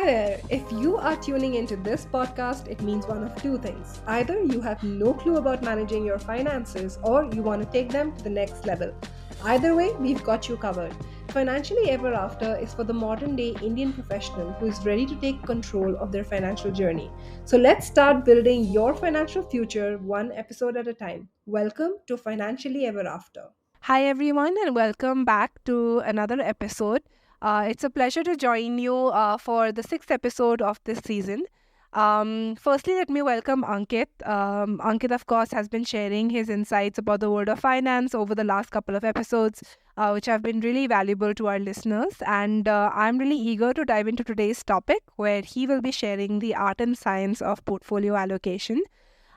Hi there! If you are tuning into this podcast, it means one of two things. Either you have no clue about managing your finances or you want to take them to the next level. Either way, we've got you covered. Financially Ever After is for the modern day Indian professional who is ready to take control of their financial journey. So let's start building your financial future one episode at a time. Welcome to Financially Ever After. Hi, everyone, and welcome back to another episode. It's a pleasure to join you for the sixth episode of this season. Firstly, let me welcome Ankit. Ankit, of course, has been sharing his insights about the world of finance over the last couple of episodes, which have been really valuable to our listeners. And I'm really eager to dive into today's topic, where he will be sharing the art and science of portfolio allocation.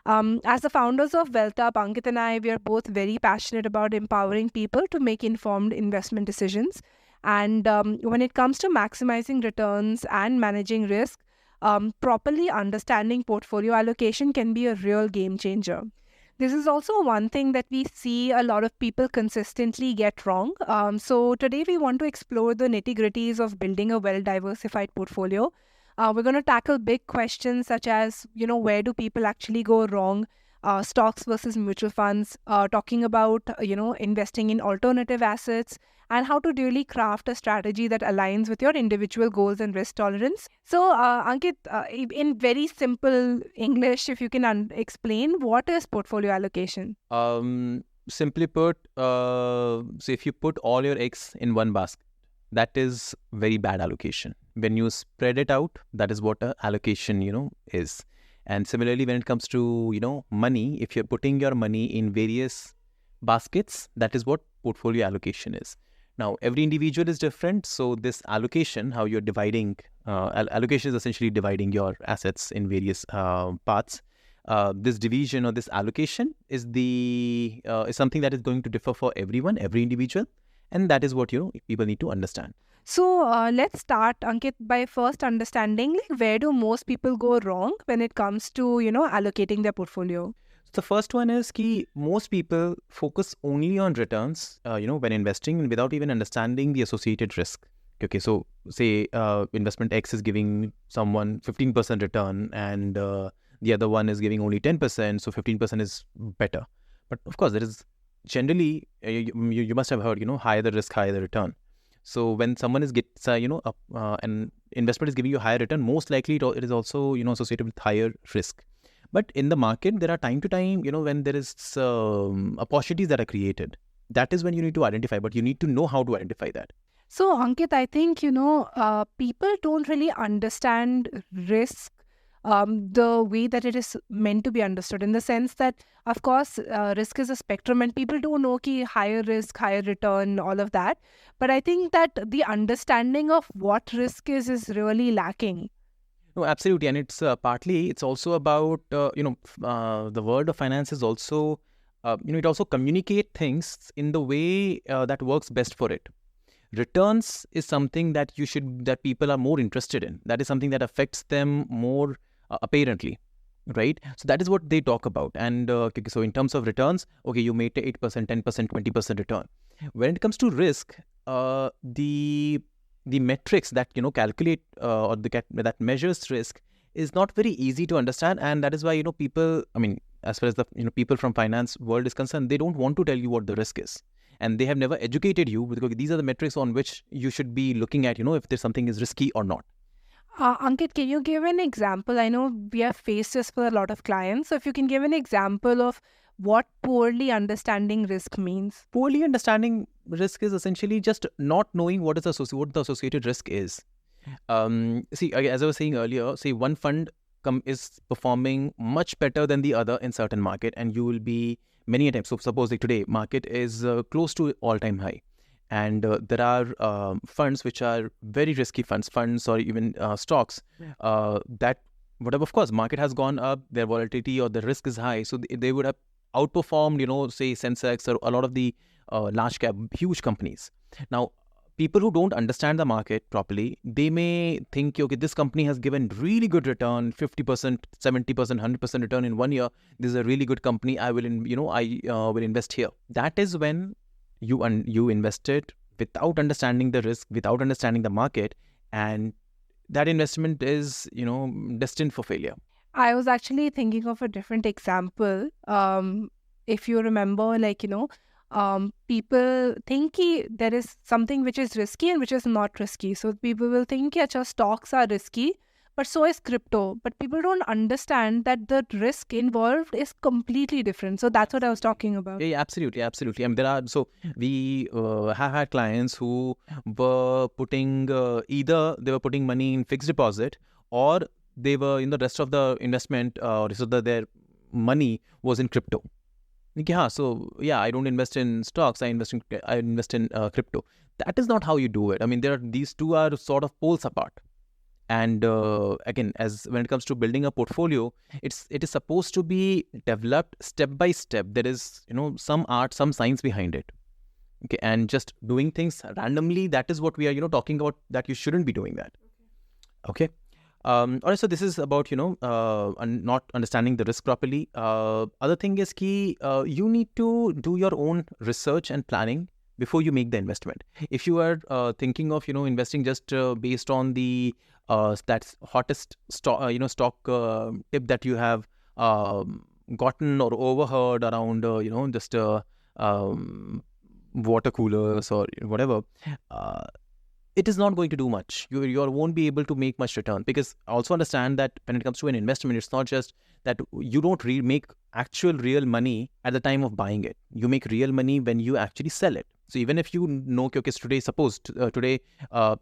As the founders of WealthUp, Ankit and I, we are both very passionate about empowering people to make informed investment decisions. And when it comes to maximizing returns and managing risk, properly understanding portfolio allocation can be a real game changer. This is also one thing that we see a lot of people consistently get wrong. So, today we want to explore the nitty gritties of building a well diversified portfolio. We're going to tackle big questions such as, where do people actually go wrong? Stocks versus mutual funds, talking about, investing in alternative assets, and how to really craft a strategy that aligns with your individual goals and risk tolerance. So, Ankit, in very simple English, if you can explain what is portfolio allocation? Simply put, so if you put all your eggs in one basket, that is very bad allocation. When you spread it out, that is what a allocation, is. And similarly, when it comes to, money, if you're putting your money in various baskets, that is what portfolio allocation is. Now, every individual is different. So this allocation, how you're dividing, allocation is essentially dividing your assets in various parts. This division or this allocation is is something that is going to differ for everyone, every individual. And that is what, people need to understand. So let's start, Ankit, by first understanding where do most people go wrong when it comes to, allocating their portfolio? The first one is key. Most people focus only on returns, when investing without even understanding the associated risk. Okay, so say investment X is giving someone 15% return and the other one is giving only 10%, so 15% is better. But of course, there is generally, you must have heard, higher the risk, higher the return. So when someone gets, an investment is giving you higher return, most likely it is also, associated with higher risk. But in the market, there are time to time, when there is opportunities that are created. That is when you need to identify, but you need to know how to identify that. So, Ankit, I think, people don't really understand risk the way that it is meant to be understood, in the sense that, of course, risk is a spectrum and people do know ki higher risk, higher return, all of that. But I think that the understanding of what risk is really lacking. No, absolutely. And it's it's also about, the world of finance is also, it also communicate things in the way that works best for it. Returns is something that that people are more interested in. That is something that affects them more apparently, right? So that is what they talk about. And so in terms of returns, okay, you made 8%, 10%, 20% return. When it comes to risk, the metrics that calculate or that measures risk is not very easy to understand, and that is why people, I mean, as far as the people from finance world is concerned, they don't want to tell you what the risk is, and they have never educated you because these are the metrics on which you should be looking at, if there's something is risky or not. Ankit, can you give an example? I know we have faced this for a lot of clients. So if you can give an example of what poorly understanding risk means. Poorly understanding risk is essentially just not knowing what the associated risk is. See, as I was saying earlier, say one fund is performing much better than the other in certain market, and you will be many a times. So suppose like today, market is close to all-time high. And there are funds which are very risky funds or even stocks that, whatever, of course, market has gone up, their volatility or the risk is high. So they would have outperformed, say Sensex or a lot of the large cap, huge companies. Now, people who don't understand the market properly, they may think, okay, this company has given really good return, 50%, 70%, 100% return in 1 year. This is a really good company. I will, will invest here. That is when you invested without understanding the risk, without understanding the market, and that investment is, destined for failure. I was actually thinking of a different example. If you remember, people think there is something which is risky and which is not risky. So people will think, acha, stocks are risky, but so is crypto. But people don't understand that the risk involved is completely different. So that's what I was talking about. Yeah, absolutely. I mean, we have had clients who were putting either they were putting money in fixed deposit, or they were in the rest of the investment, their money was in crypto. I don't invest in stocks. I invest in crypto. That is not how you do it. I mean, these two are sort of poles apart. And again, as when it comes to building a portfolio, it is supposed to be developed step by step. There is some art, some science behind it. Okay, and just doing things randomly, that is what we are talking about. That you shouldn't be doing that. Okay. Alright, so this is about not understanding the risk properly. Other thing is key. You need to do your own research and planning before you make the investment. If you are thinking of investing just based on the that's hottest stock tip that you have gotten or overheard around just water coolers or whatever, it is not going to do much. You won't be able to make much return, because also understand that when it comes to an investment, it's not just that you don't make actual real money at the time of buying it. You make real money when you actually sell it. So even if you know, okay, today, suppose today,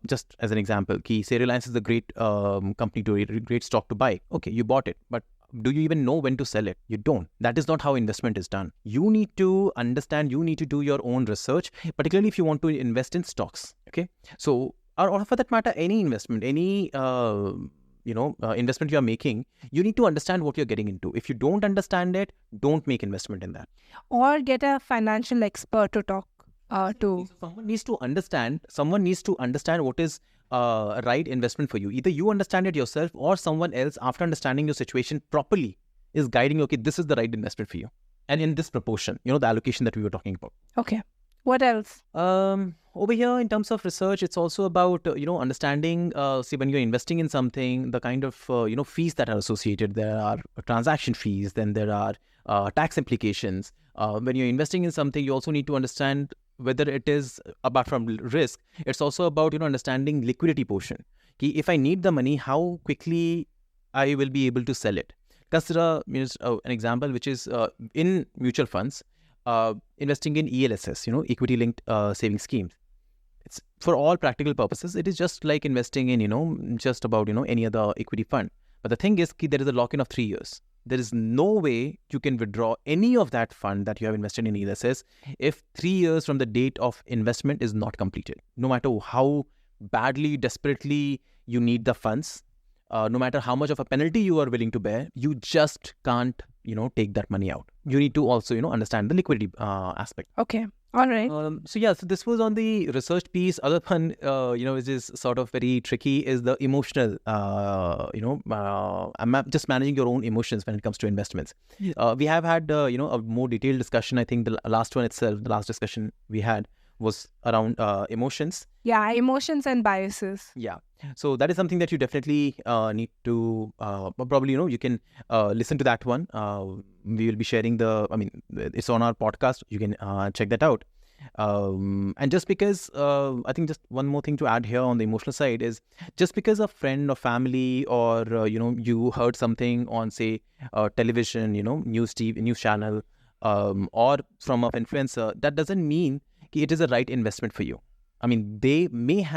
just as an example, say Reliance is a great company great stock to buy. Okay, you bought it, but do you even know when to sell it? You don't. That is not how investment is done. You need to understand, you need to do your own research, particularly if you want to invest in stocks. Okay. So, or for that matter, any investment, any investment you are making, you need to understand what you're getting into. If you don't understand it, don't make investment in that. Or get a financial expert to talk to. Someone needs to understand what is right investment for you. Either you understand it yourself, or someone else, after understanding your situation properly, is guiding you, okay, this is the right investment for you. And in this proportion, the allocation that we were talking about. Okay. What else? Over here, in terms of research, it's also about, understanding, when you're investing in something, the kind of, fees that are associated. There are transaction fees, then there are tax implications. When you're investing in something, you also need to understand whether it is, apart from risk, it's also about, understanding liquidity portion. If I need the money, how quickly I will be able to sell it. Consider an example, which is in mutual funds, investing in ELSS, equity linked saving schemes. It's for all practical purposes, it is just like investing in, just about, any other equity fund. But the thing is, there is a lock-in of 3 years. There is no way you can withdraw any of that fund that you have invested in ELSS if 3 years from the date of investment is not completed. No matter how badly, desperately you need the funds, no matter how much of a penalty you are willing to bear, you just can't, take that money out. You need to also, understand the liquidity aspect. Okay. All right. So this was on the research piece. Other one, which is sort of very tricky, is the emotional, just managing your own emotions when it comes to investments. We have had, a more detailed discussion. I think the last discussion we had was around emotions. Yeah, emotions and biases. Yeah. So that is something that you definitely need to, probably, you can listen to that one. We will be sharing it's on our podcast. You can check that out. And just because, I think just one more thing to add here on the emotional side is, just because a friend or family or, you heard something on, say, television, news channel, or from an influencer, that doesn't mean it is a right investment for you. I mean, they may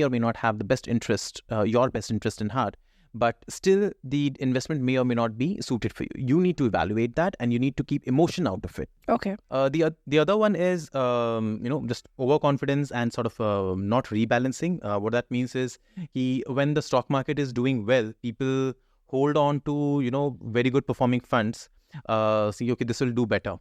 or may not have the best interest, your best interest in heart, but still the investment may or may not be suited for you. You need to evaluate that, and you need to keep emotion out of it. Okay. The other one is, just overconfidence and sort of not rebalancing. What that means is, when the stock market is doing well, people hold on to, very good performing funds, see, okay, this will do better.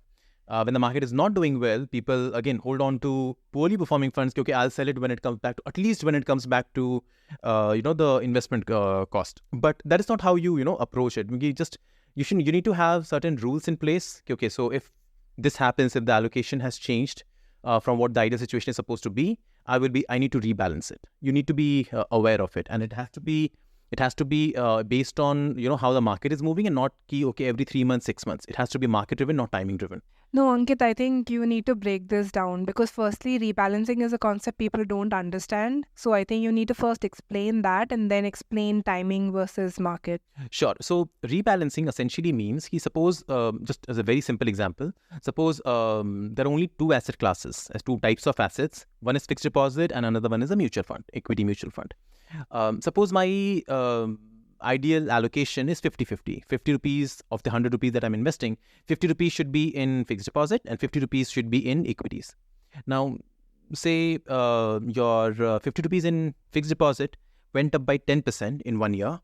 When the market is not doing well, people again hold on to poorly performing funds. Okay, I'll sell it when it comes back to, at least when it comes back to, the investment cost. But that is not how you, approach it. You need to have certain rules in place. Okay, so if this happens, if the allocation has changed from what the ideal situation is supposed to be, I need to rebalance it. You need to be aware of it, and it has to be based on how the market is moving, and not every 3 months, 6 months. It has to be market driven, not timing driven. No, Ankit, I think you need to break this down, because firstly, rebalancing is a concept people don't understand. So I think you need to first explain that and then explain timing versus market. Sure. So rebalancing essentially means, suppose, just as a very simple example, suppose there are only two asset classes, as two types of assets. One is fixed deposit and another one is a mutual fund, equity mutual fund. Suppose my ideal allocation is 50-50. 50 rupees of the 100 rupees that I'm investing, 50 rupees should be in fixed deposit and 50 rupees should be in equities. Now, say your 50 rupees in fixed deposit went up by 10% in 1 year,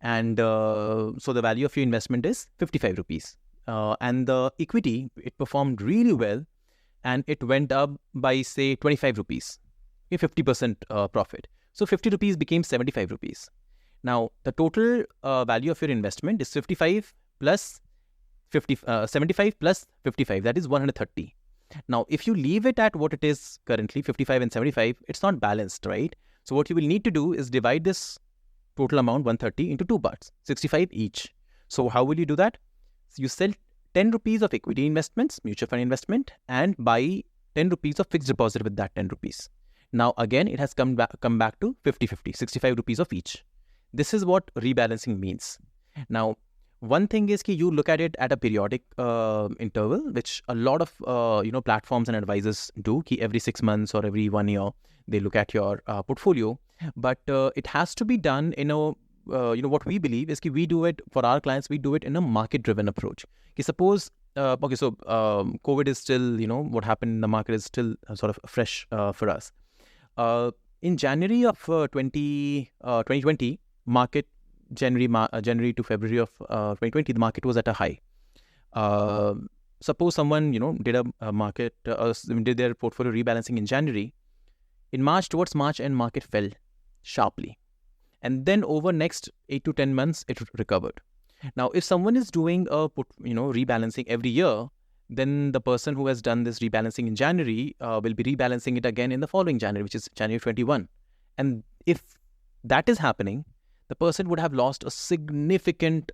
and so the value of your investment is 55 rupees. And the equity, it performed really well, and it went up by, say, 25 rupees, 50% profit. So 50 rupees became 75 rupees. Now, the total value of your investment is 75 plus 75 plus 55. That is 130. Now, if you leave it at what it is currently, 55 and 75, it's not balanced, right? So what you will need to do is divide this total amount, 130, into two parts, 65 each. So how will you do that? So you sell 10 rupees of equity investments, mutual fund investment, and buy 10 rupees of fixed deposit with that 10 rupees. Now, again, it has come back to 50-50, 65 rupees of each. This is what rebalancing means. Now, one thing is you look at it at a periodic interval, which a lot of platforms and advisors do. Every 6 months or every 1 year, they look at your portfolio. But it has to be done in a what we believe is we do it for our clients. We do it in a market-driven approach. Suppose COVID is still, what happened in the market is still sort of fresh for us. In January of 2020, market, January to February of 2020, the market was at a high. Suppose someone, did a market, did their portfolio rebalancing in January. In towards March, and market fell sharply. And then over next 8 to 10 months, it recovered. Now, if someone is doing rebalancing every year, then the person who has done this rebalancing in January will be rebalancing it again in the following January, which is January 21. And if that is happening, the person would have lost a significant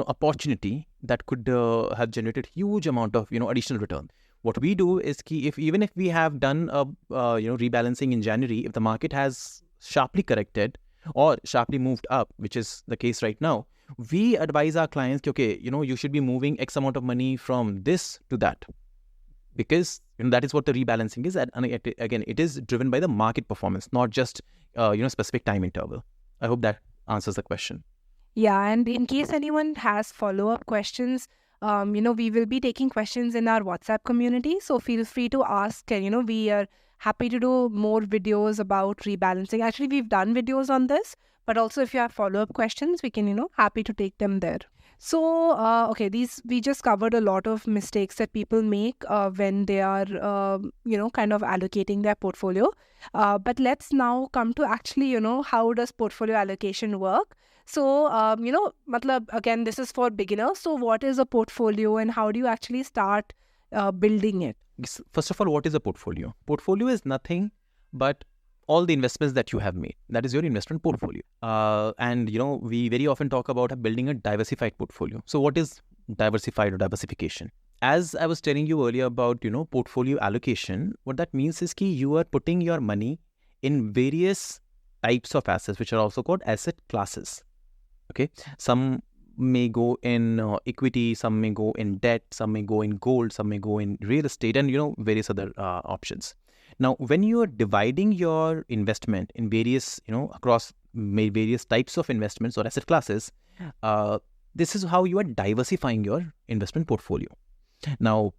opportunity that could have generated huge amount of additional return. What we do is even if we have done a rebalancing in January, if the market has sharply corrected or sharply moved up, which is the case right now, we advise our clients, you should be moving X amount of money from this to that, because that is what the rebalancing is. And again, it is driven by the market performance, not just specific time interval. I hope that answers the question. Yeah, and in case anyone has follow-up questions, we will be taking questions in our WhatsApp community. So feel free to ask, and we are happy to do more videos about rebalancing. Actually, we've done videos on this, but also if you have follow-up questions, we can, happy to take them there. So, okay, we just covered a lot of mistakes that people make when they are, kind of allocating their portfolio. But let's now come to actually, how does portfolio allocation work? So, again, this is for beginners. So what is a portfolio and how do you actually start building it? First of all, what is a portfolio? Portfolio is nothing but all the investments that you have made. That is your investment portfolio. And we very often talk about building a diversified portfolio. So what is diversified or diversification? As I was telling you earlier about, portfolio allocation, what that means is you are putting your money in various types of assets, which are also called asset classes. Okay. Some may go in equity, some may go in debt, some may go in gold, some may go in real estate, and various other options. Now, when you are dividing your investment in various, across various types of investments or asset classes, this is how you are diversifying your investment portfolio. Now,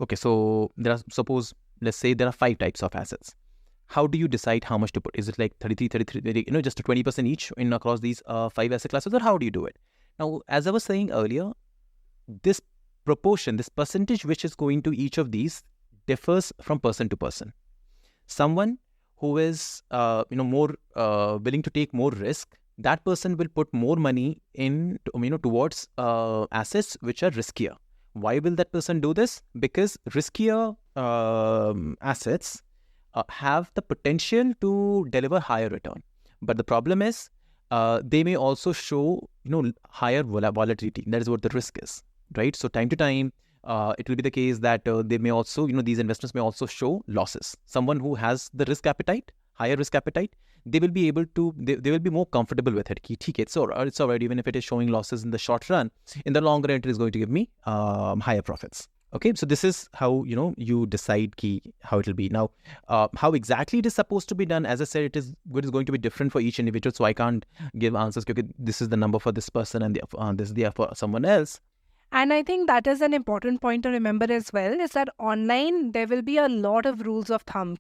okay, so let's say there are 5 types of assets. How do you decide how much to put? Is it like 33, just 20% each in across these 5 asset classes, or how do you do it? Now, as I was saying earlier, this proportion, this percentage which is going to each of these differs from person to person. Someone who is more willing to take more risk, that person will put more money in towards assets which are riskier. Why will that person do this? Because riskier assets have the potential to deliver higher return. But the problem is they may also show, higher volatility. That is what the risk is, right? So time to time, it will be the case that they may also, these investments may also show losses. Someone who has the risk appetite, higher risk appetite, they will be able to, they will be more comfortable with it. It's all right, even if it is showing losses in the short run, in the long run, it is going to give me higher profits. Okay, so this is how, you decide how it will be. Now, how exactly it is supposed to be done, as I said, it is going to be different for each individual. So I can't give answers, because this is the number for this person and this is the for someone else. And I think that is an important point to remember as well, is that online, there will be a lot of rules of thumb.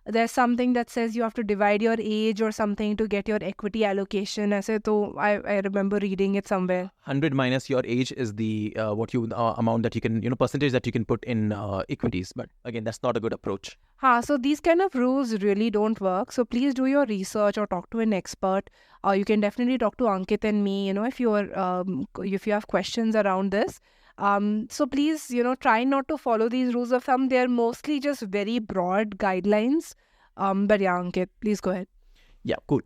There's something that says you have to divide your age or something to get your equity allocation. I remember reading it somewhere. 100 minus your age is the amount that you can, percentage that you can put in equities. But again, that's not a good approach. So these kind of rules really don't work. So please do your research or talk to an expert. You can definitely talk to Ankit and me, if you have questions around this. So please, try not to follow these rules of thumb. They're mostly just very broad guidelines. But yeah, Ankit, please go ahead. Yeah, cool.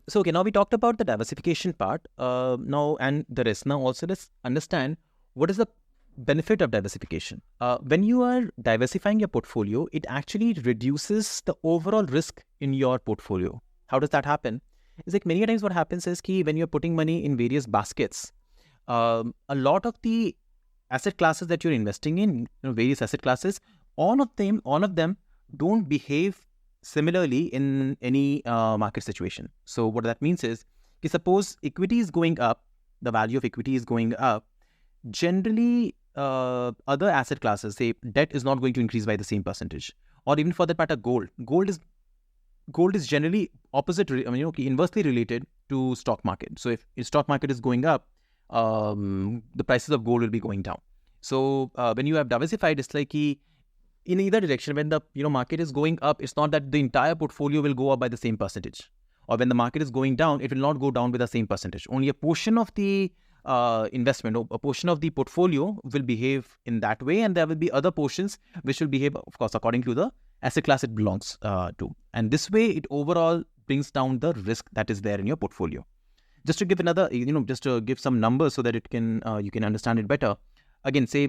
So okay, now we talked about the diversification part. Now and the rest. Now also let's understand what is the benefit of diversification. When you are diversifying your portfolio, it actually reduces the overall risk in your portfolio. How does that happen? It's like many times what happens is when you're putting money in various baskets, a lot of the asset classes that you're investing in, various asset classes, all of them don't behave similarly in any market situation. So what that means is, suppose equity is going up, the value of equity is going up, generally other asset classes, say debt, is not going to increase by the same percentage. Or even for that matter, gold is generally opposite, inversely related to stock market. So if stock market is going up, the prices of gold will be going down. So when you have diversified, it's like in either direction. When the market is going up, it's not that the entire portfolio will go up by the same percentage. Or when the market is going down, it will not go down with the same percentage. Only a portion of the investment or a portion of the portfolio will behave in that way, and there will be other portions which will behave, of course, according to the asset class it belongs to. And this way, it overall brings down the risk that is there in your portfolio. Just to give just to give some numbers so that it can you can understand it better. Again, say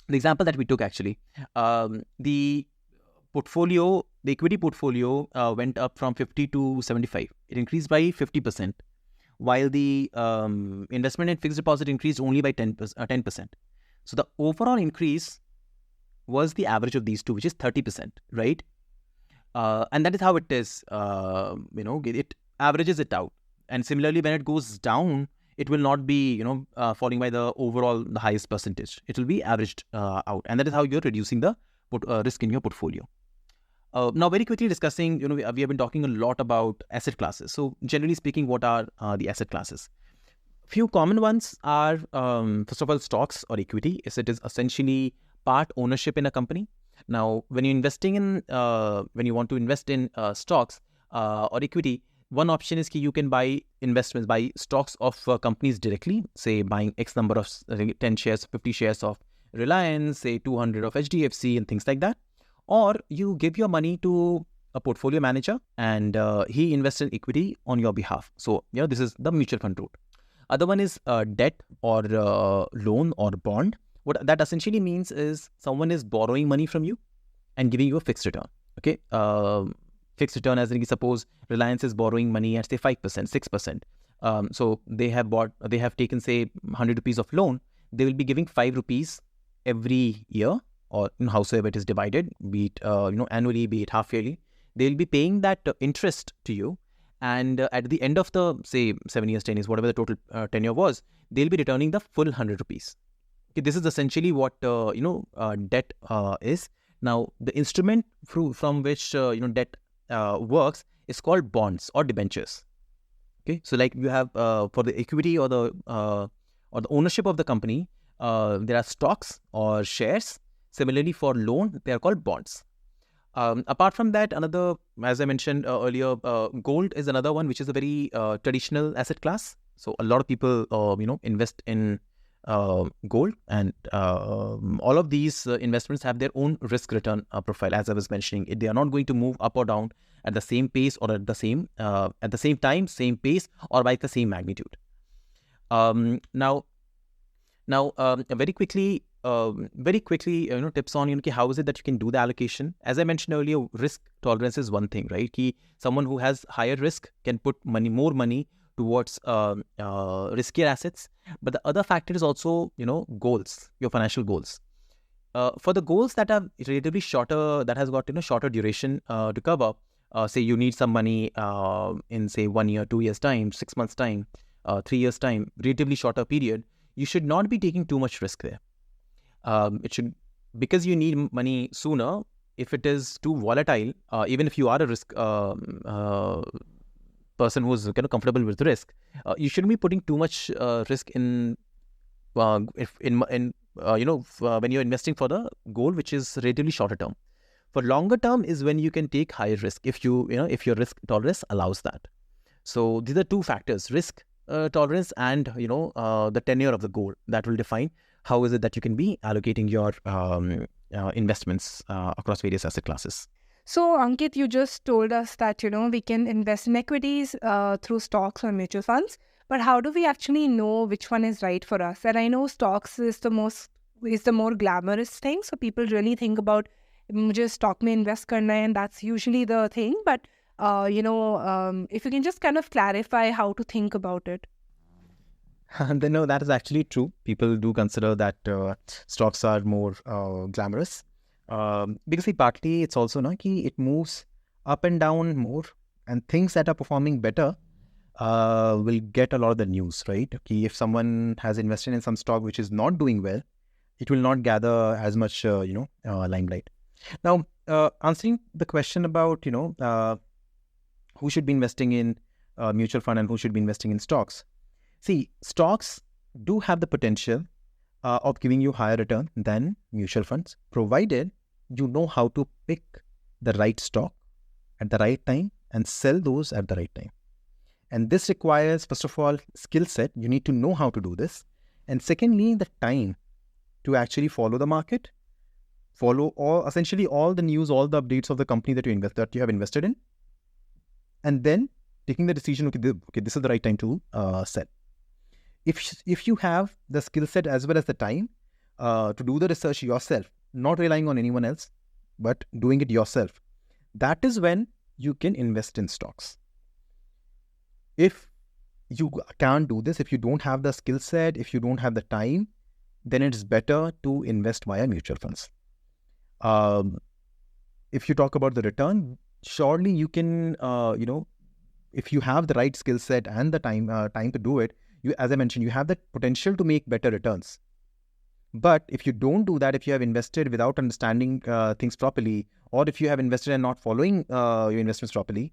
the example that we took actually, the equity portfolio went up from 50 to 75. It increased by 50%, while the investment in fixed deposit increased only by 10%. So the overall increase was the average of these two, which is 30%, right? And that is how it is. It averages it out. And similarly, when it goes down, it will not be, falling by the highest percentage. It will be averaged out. And that is how you're reducing the risk in your portfolio. Now, very quickly discussing, we have been talking a lot about asset classes. So generally speaking, what are the asset classes? Few common ones are, first of all, stocks or equity. It is essentially part ownership in a company. Now, when you're investing in, when you want to invest in stocks or equity, one option is you can buy stocks of companies directly, say buying X number of 10 shares, 50 shares of Reliance, say 200 of HDFC and things like that. Or you give your money to a portfolio manager and he invests in equity on your behalf. So, this is the mutual fund route. Other one is debt or loan or bond. What that essentially means is someone is borrowing money from you and giving you a fixed return. Okay. Fixed return, as in, suppose Reliance is borrowing money at say 5%, 6%. So they have taken say 100 rupees of loan. They will be giving 5 rupees every year, or howsoever it is divided, be it annually, be it half yearly. They will be paying that interest to you, and at the end of the say 7 years, 10 years, whatever the total tenure was, they'll be returning the full 100 rupees. Okay, this is essentially what debt is. Now, the instrument from which debt works is called bonds or debentures. Okay, so like you have for the equity or the ownership of the company, there are stocks or shares. Similarly, for loan, they are called bonds. Apart from that, another, as I mentioned earlier, gold is another one, which is a very traditional asset class. So a lot of people, invest in gold, and all of these investments have their own risk return profile. As I was mentioning, they are not going to move up or down at the same pace or at the same time, same pace, or by the same magnitude. Now, very quickly, tips on how is it that you can do the allocation. As I mentioned earlier, risk tolerance is one thing, right? Someone who has higher risk can put more money towards riskier assets. But the other factor is also, goals, your financial goals. For the goals that are relatively shorter, that has got shorter duration to cover, say you need some money in say 1 year, 2 years time, 6 months time, 3 years time, relatively shorter period, you should not be taking too much risk there. It should, because you need money sooner. If it is too volatile, even if you are a risk person who's kind of comfortable with risk, you shouldn't be putting too much risk in when you're investing for the goal which is relatively shorter term. For longer term is when you can take higher risk if if your risk tolerance allows that. So these are two factors: risk tolerance and the tenure of the goal, that will define how is it that you can be allocating your investments across various asset classes. So, Ankit, you just told us that, we can invest in equities through stocks or mutual funds. But how do we actually know which one is right for us? And I know stocks is the more glamorous thing. So people really think about, mujhe stock mein invest karna hai, and that's usually the thing. But, if you can just kind of clarify how to think about it. Then no, that is actually true. People do consider that stocks are more glamorous. Because partly it's also it moves up and down more, and things that are performing better will get a lot of the news, right? If someone has invested in some stock which is not doing well, it will not gather as much limelight. Now, answering the question about who should be investing in mutual fund and who should be investing in stocks. See, stocks do have the potential of giving you higher return than mutual funds, provided you know how to pick the right stock at the right time and sell those at the right time. And this requires, first of all, skill set. You need to know how to do this. And secondly, the time to actually follow the market, follow essentially all the news, all the updates of the company that you have invested in, and then taking the decision, okay, this is the right time to sell. If you have the skill set as well as the time to do the research yourself, not relying on anyone else, but doing it yourself, that is when you can invest in stocks. If you can't do this, if you don't have the skill set, if you don't have the time, then it's better to invest via mutual funds. If you talk about the return, surely you can, if you have the right skill set and the time to do it, as I mentioned, you have the potential to make better returns. But if you don't do that, if you have invested without understanding things properly, or if you have invested and not following your investments properly,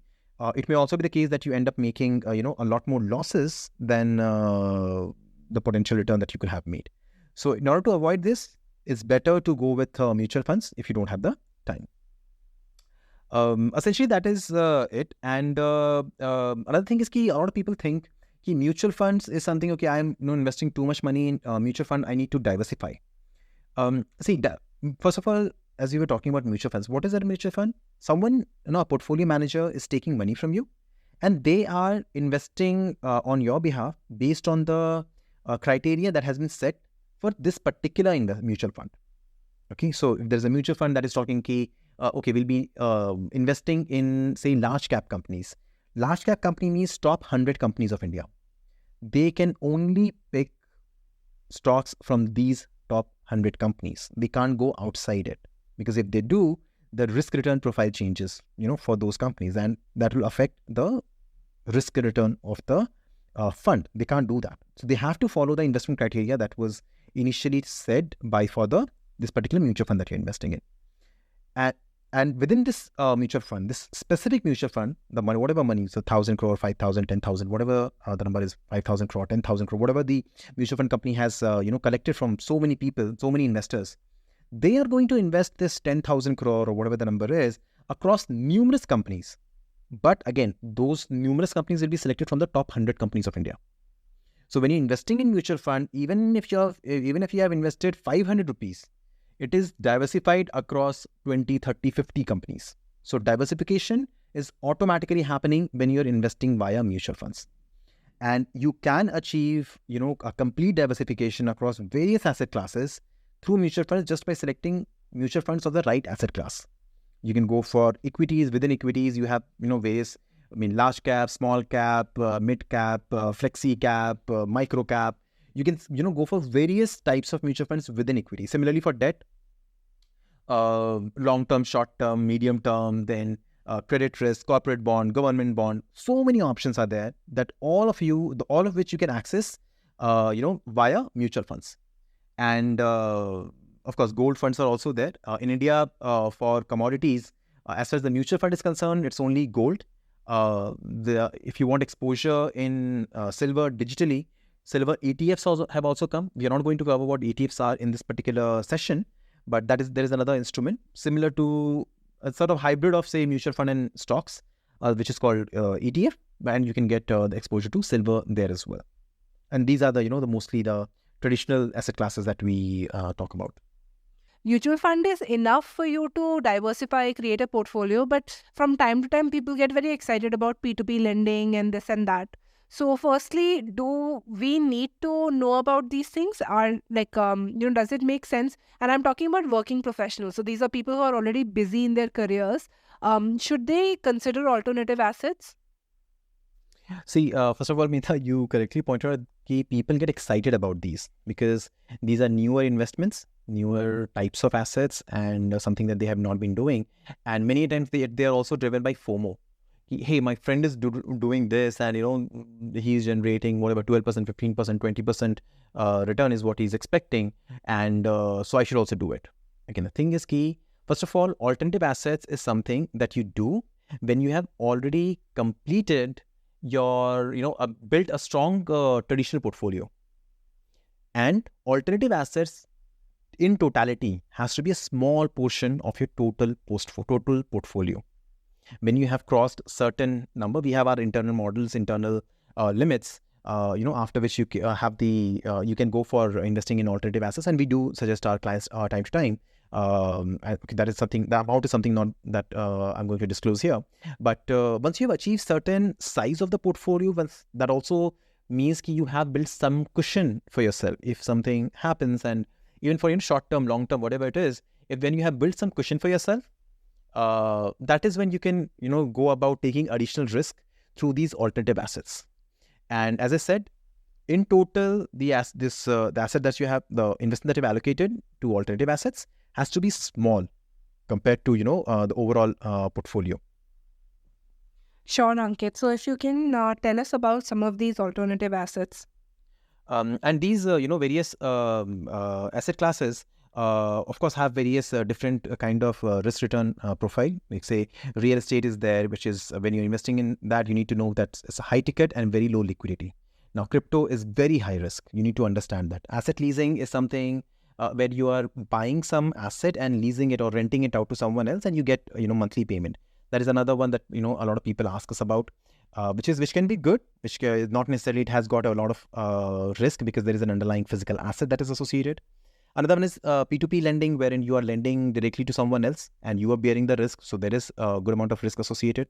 it may also be the case that you end up making a lot more losses than the potential return that you could have made. So in order to avoid this, it's better to go with mutual funds if you don't have the time. Essentially, that is it. And another thing is a lot of people think mutual funds is something, okay, I'm investing too much money in mutual fund, I need to diversify. First of all, as you were talking about mutual funds, what is a mutual fund? Someone, a portfolio manager is taking money from you, and they are investing on your behalf based on the criteria that has been set for this particular mutual fund. Okay, so if there's a mutual fund that is talking, okay, we'll be investing in, say, large cap companies. Large cap company means top 100 companies of India. They can only pick stocks from these top 100 companies. They can't go outside it, because if they do, the risk return profile changes, for those companies, and that will affect the risk return of the fund. They can't do that. So they have to follow the investment criteria that was initially said for this particular mutual fund that you're investing in. And within this mutual fund, this specific mutual fund, the money, whatever money, so 1,000 crore, 5,000, 10,000, whatever the number is, 5,000 crore, 10,000 crore, whatever the mutual fund company has, collected from so many people, so many investors, they are going to invest this 10,000 crore or whatever the number is across numerous companies. But again, those numerous companies will be selected from the top 100 companies of India. So when you're investing in mutual fund, even if you have invested 500 rupees, it is diversified across 20, 30, 50 companies. So diversification is automatically happening when you're investing via mutual funds. And you can achieve, a complete diversification across various asset classes through mutual funds just by selecting mutual funds of the right asset class. You can go for equities. Within equities, you have, various, large cap, small cap, mid cap, flexi cap, micro cap. You can, go for various types of mutual funds within equity. Similarly for debt, long-term, short-term, medium-term, then credit risk, corporate bond, government bond. So many options are there that all of which you can access, via mutual funds. And of course, gold funds are also there. In India, for commodities, as far as the mutual fund is concerned, it's only gold. If you want exposure in silver digitally, silver ETFs have also come. We are not going to cover what ETFs are in this particular session, but there is another instrument similar to a sort of hybrid of, say, mutual fund and stocks, which is called ETF, and you can get the exposure to silver there as well. And these are the mostly the traditional asset classes that we talk about. Mutual fund is enough for you to diversify, create a portfolio, but from time to time, people get very excited about P2P lending and this and that. So firstly, do we need to know about these things? Are does it make sense? And I'm talking about working professionals. So these are people who are already busy in their careers. Should they consider alternative assets? See, first of all, Meeta, you correctly pointed out that people get excited about these because these are newer investments, newer types of assets, and something that they have not been doing. And many times they are also driven by FOMO. Hey, my friend is doing this, and he's generating whatever 12%, 15%, 20% return is what he's expecting, and so I should also do it. Again, the thing is key. First of all, alternative assets is something that you do when you have already completed your, built a strong traditional portfolio. And alternative assets in totality has to be a small portion of your total portfolio. When you have crossed certain number, we have our internal models, internal limits, after which you have you can go for investing in alternative assets, and we do suggest our clients time to time. That is something, the amount is something not that I'm going to disclose here. But once you have achieved certain size of the portfolio, that also means you have built some cushion for yourself if something happens, and even for short term, long term, whatever it is. When you have built some cushion for yourself, that is when you can go about taking additional risk through these alternative assets. And as I said, in total, the asset that you have, the investment that you've allocated to alternative assets has to be small compared to the overall portfolio. Sure, Ankit. So if you can tell us about some of these alternative assets. And these various asset classes of course have various different kind of risk return profile. Like say real estate is there, which is when you're investing in that, you need to know that it's a high ticket and very low liquidity. Now crypto is very high risk. You need to understand that. Asset leasing is something where you are buying some asset and leasing it or renting it out to someone else, and you get monthly payment. That is another one that a lot of people ask us about, which can be good, which not necessarily it has got a lot of risk because there is an underlying physical asset that is associated. Another one is P2P lending, wherein you are lending directly to someone else and you are bearing the risk, so there is a good amount of risk associated.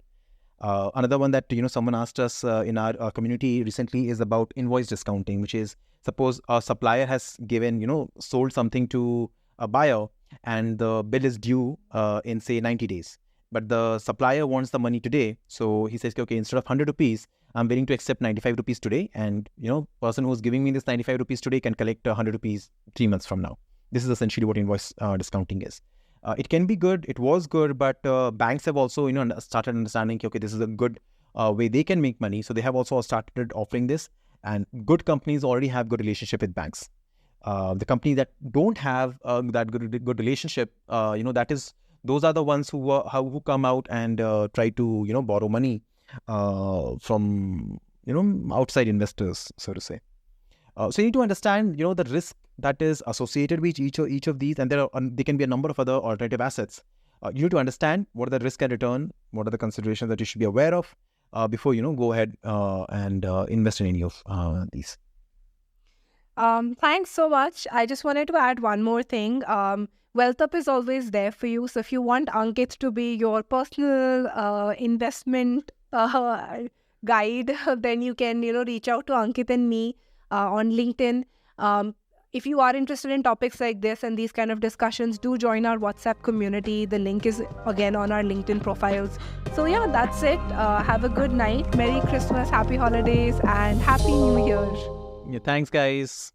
Another one that someone asked us in our community recently is about invoice discounting, which is suppose a supplier has sold something to a buyer and the bill is due in say 90 days, but the supplier wants the money today. So he says, okay, instead of 100 rupees, I'm willing to accept 95 rupees today, and person who's giving me this 95 rupees today can collect 100 rupees 3 months from now. This is essentially what invoice discounting is. It can be good. It was good, but banks have also started understanding, okay, this is a good way they can make money. So they have also started offering this, and good companies already have good relationship with banks. The companies that don't have that good relationship, those are the ones who come out and try to borrow money from outside investors, so to say. So you need to understand the risk that is associated with each of these, and there can be a number of other alternative assets. You need to understand what are the risk and return, what are the considerations that you should be aware of before go ahead and invest in any of these. Thanks so much. I just wanted to add one more thing. Wealth Up is always there for you. So if you want Ankit to be your personal investment guide, then you can, reach out to Ankit and me on LinkedIn. If you are interested in topics like this and these kind of discussions, do join our WhatsApp community. The link is again on our LinkedIn profiles. So yeah, that's it. Have a good night. Merry Christmas, Happy Holidays, and Happy New Year. Yeah, thanks, guys.